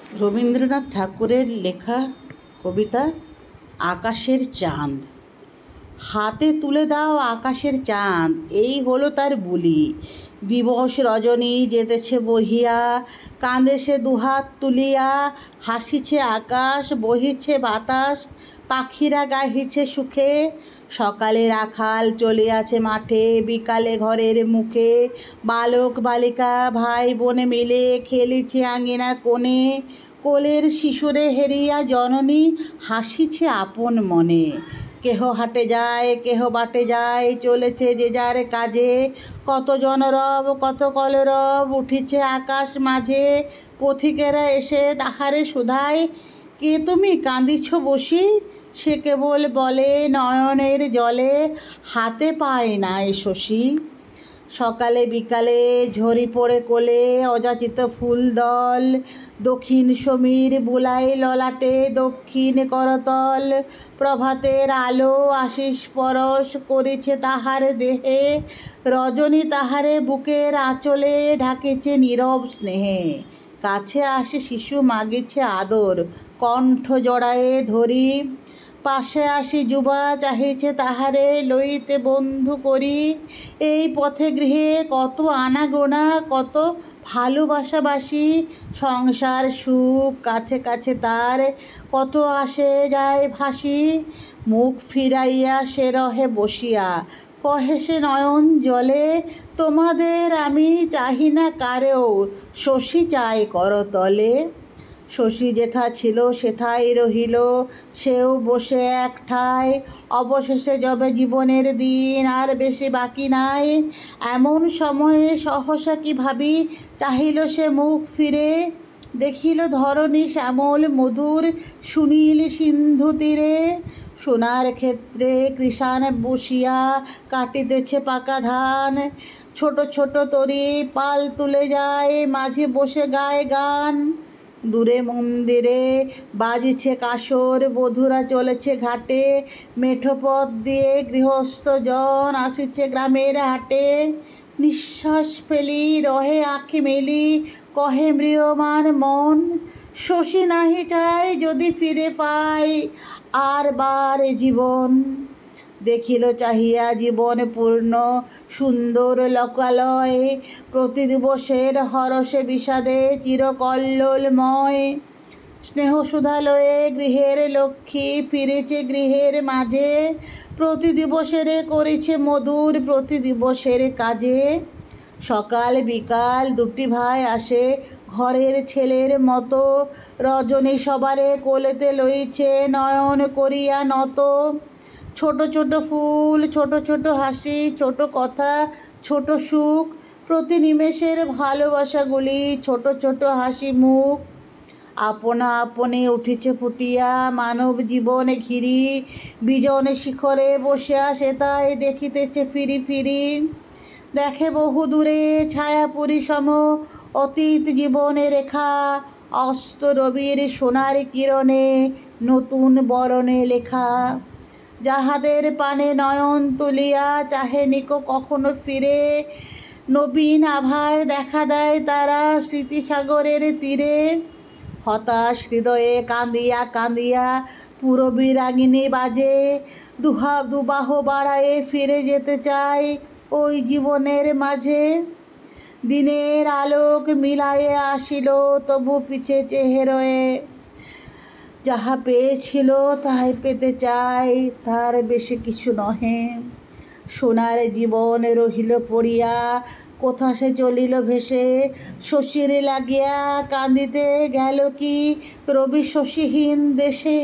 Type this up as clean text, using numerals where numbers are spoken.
রবীন্দ্রনাথ ঠাকুরের লেখা কবিতা আকাশের চাঁদ। হাতে তুলে দাও আকাশের চাঁদ, এই হলো তার বুলি। দিবস রজনী যেতেছে বহিয়া, কাঁদে সে দুহাত তুলিয়া। হাসিছে আকাশ, বহিছে বাতাস, পাখিরা গাহিছে সুখে। সকালে রাখাল চলিয়াছে মাঠে, বিকালে ঘরের মুখে। বালক বালিকা ভাই বোন মিলে খেলিছে আঙিনা কোণে। কোলের শিশুরে হেরিয়া জননী হাসিছে আপন মনে। কেহ হাটে যায়, কেহ বাটে যায়, চলেছে যে যার কাজে। কত জনরব কত কলরব উঠিছে আকাশ মাঝে। পথিকেরা এসে তাহারে শুধায়, কে তুমি কাঁদিছ বসি? সে কেবল বলে নয়নের জলে, হাতে পায় নাই শশী। সকালে বিকালে ঝরি পড়ে কোলে অযাচিত ফুল দল। দক্ষিণ সমীর বুলাই ললাটে দক্ষিণ করতল। প্রভাতের আলো আশিস পরশ করেছে তাহার দেহে। রজনী তাহারে বুকের আঁচলে ঢাকেছে নীরব স্নেহে। কাছে আসে শিশু মাগিছে আদর, কণ্ঠ জড়ায়ে ধরি। পাশে আসি যুবা চাহিছে তাহারে লইতে বন্ধু করি। এই পথে গৃহে কত আনাগোনা, কত ভালোবাসাবাসি। সংসার সুখ কাছে কাছে তার, কত আসে যায় ভাসি। মুখ ফিরাইয়া সে রহে বসিয়া, কহে সে নয়ন জলে। তোমাদের আমি চাহি না কারেও, শশী চাই করতলে। শশী যেথা ছিল সেথায় রহিল, সেও বসে এক ঠায়। অবশেষে যবে জীবনের দিন আর বেশি বাকি নাই, এমন সময়ে সহসা কি ভাবি চাহিল সে মুখ ফিরে। দেখিল ধরণী শ্যামল মধুর, সুনীল সিন্ধু তীরে। সোনার ক্ষেত্রে কৃষাণ বসিয়া কাটিতেছে পাকা ধান। ছোট ছোট তরী পাল তুলে যায়, মাঝে বসে গায় গান। দূরে মন্দিরে বাজিছে কাসর, বধূরা চলেছে ঘাটে। মেঠো পথ দিয়ে গৃহস্থ জন আসিছে গ্রামের হাটে। নিঃশ্বাস ফেলি রহে আঁখি মেলি, কহে ম্রিয়মাণ মন। শশী নাহি চায় যদি ফিরে পাই আর বার জীবন। দেখিল চাহিয়া জীবন পূর্ণ সুন্দর লোকালয়। প্রতি দিবসের হরষে বিষাদে চিরকল্লোলময়। স্নেহ সুধালয়ে গৃহের লক্ষ্মী ফিরেছে গৃহের মাঝে। প্রতি দিবসেরে করেছে মধুর প্রতি দিবসের কাজে। সকাল বিকাল দুটি ভাই আসে ঘরের ছেলের মতো। রজনী সবারে কোলেতে লইছে নয়ন করিয়া নত। ছোট ছোট ফুল, ছোট ছোট হাসি, ছোট কথা, ছোট সুখ। প্রতি নিমেষের ভালোবাসাগুলি, ছোট ছোট হাসি মুখ। আপনা আপনি উঠিছে ফুটিয়া মানব জীবন ঘিরি। বিজন শিখরে বসিয়া সে তাই দেখিতেছে ফিরি ফিরি। দেখে বহু দূরে ছায়া পরিসম অতীত জীবনে রেখা। অস্ত রবির সোনার কিরণে নতুন বরণে লেখা। যাহাদের পানে নয়ন তুলিয়া চাহে নিকো কখনো ফিরে। নবীন আভায় দেখা দেয় তারা স্মৃতিসাগরের তীরে। হতাশ হৃদয়ে কাঁদিয়া কাঁদিয়া পূরবী রাগিনী বাজে। দুবাহ বাড়ায়ে ফিরে যেতে চায় ওই জীবনের মাঝে। দিনের আলোক মিলায়ে আসিল তবু পিছে চেহে রয়ে। যাহা পেয়েছিল তাহাই পেতে চায়, তার বেশি কিছু নহে। সোনার জীবন রহিল পড়িয়া, কোথা সে চলিল ভেসে। শশীর লাগিয়া কাঁদিতে গেল কি রবি শশীহীন দেশে।